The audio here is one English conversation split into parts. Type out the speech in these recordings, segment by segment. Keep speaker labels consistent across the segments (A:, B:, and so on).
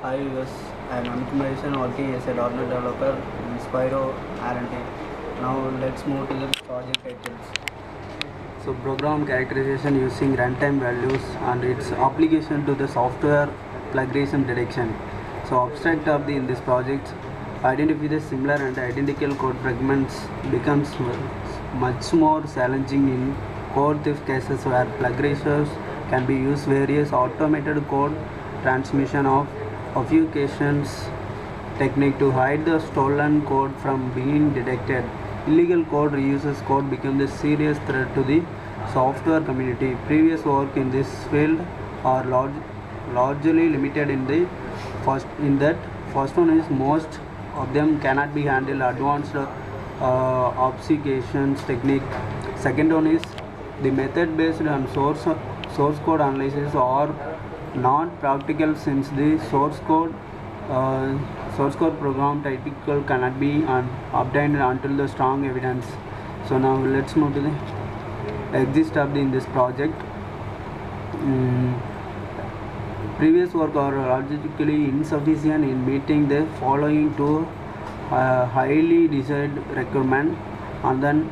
A: Hi, yes, I am Amit Mahesan working as a .NET developer in Spyro R&D. Now let's move to the project titles. So program characterization using runtime values and its application to the software plagiarism detection. So abstract of the in this project, identify the similar and identical code fragments becomes much more challenging in code theft cases where plagiarizers can be used various automated code transmission of obfuscations technique to hide the stolen code from being detected. Illegal code reuses code become a serious threat to the software community. Previous work in this field are largely limited in the first one is most of them cannot be handled advanced obfuscations technique. Second one is the method based on source code analysis are not practical since the source code program typical cannot be obtained until the strong evidence. So now let's move to the exist of in this project. Previous work are logically insufficient in meeting the following two highly desired requirement, and then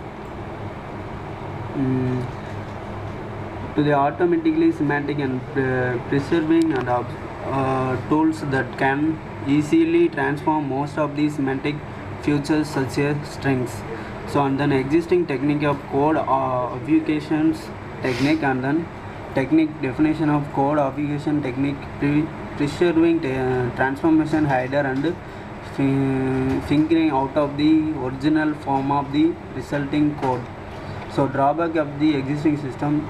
A: to the automatically semantic and preserving and tools that can easily transform most of these semantic features such as strings. So and then existing technique of code obfuscations technique, and then technique definition of code obfuscation technique, preserving transformation hider and fingering out of the original form of the resulting code. So drawback of the existing system,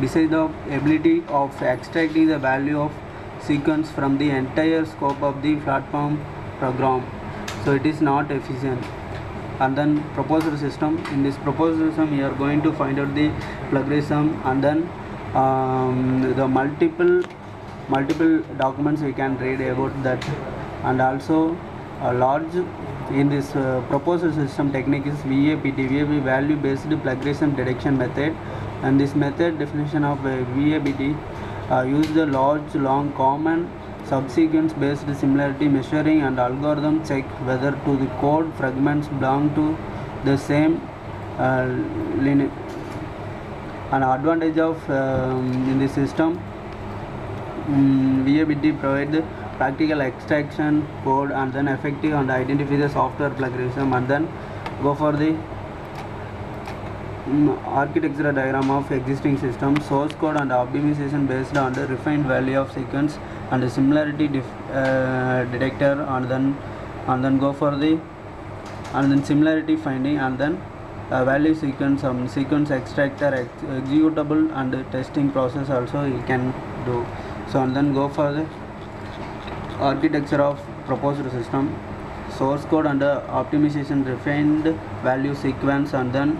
A: besides the ability of extracting the value of sequence from the entire scope of the platform program, so it is not efficient. And then proposal system, in this proposal system we are going to find out the plagiarism, and then the multiple documents we can read about that, and also a large in this proposal system technique is VAPT, value based plagiarism detection method, and this method definition of VAPT use the large long common subsequence based similarity measuring and algorithm check whether to the code fragments belong to the same lineage. An advantage of in the system, VAPT provide the practical extraction code and then effective and identify the software plagiarism, and then go for the architectural diagram of existing system, source code and optimization based on the refined value of sequence and the similarity detector, and then go for the and then similarity finding, and then value sequence sequence extractor executable and testing process also you can do. So and then go for the architecture of proposed system, source code and optimization refined value sequence, and then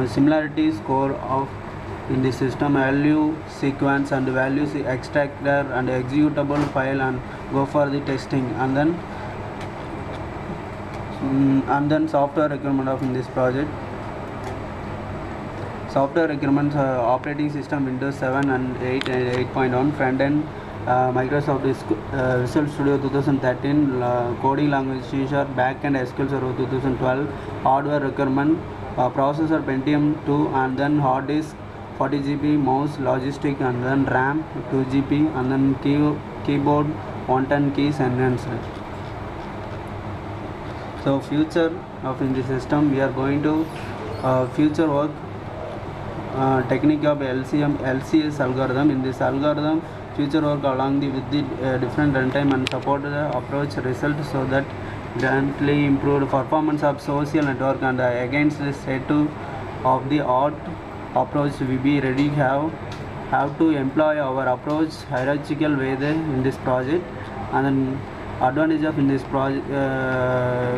A: similarity score of in the system value sequence and value extractor and executable file, and go for the testing, and then software requirement of in this project. Software requirements operating system Windows 7 and 8 and 8.1, front end Microsoft Visual Studio 2013, coding language C#, back end SQL Server 2012, hardware requirement processor Pentium 2, and then hard disk 40 GB, mouse logistic, and then RAM 2 GB, and then keyboard 110 keys enhanced. So future of in the system we are going to future work technique of LCS algorithm. In this algorithm future work along with the different runtime and support the approach result so that greatly improved performance of social network, and against the state of the art approach we be ready have to employ our approach hierarchical way in this project. And then advantage of in this project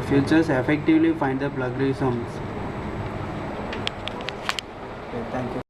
A: features effectively find the plagiarisms. Okay, thank you.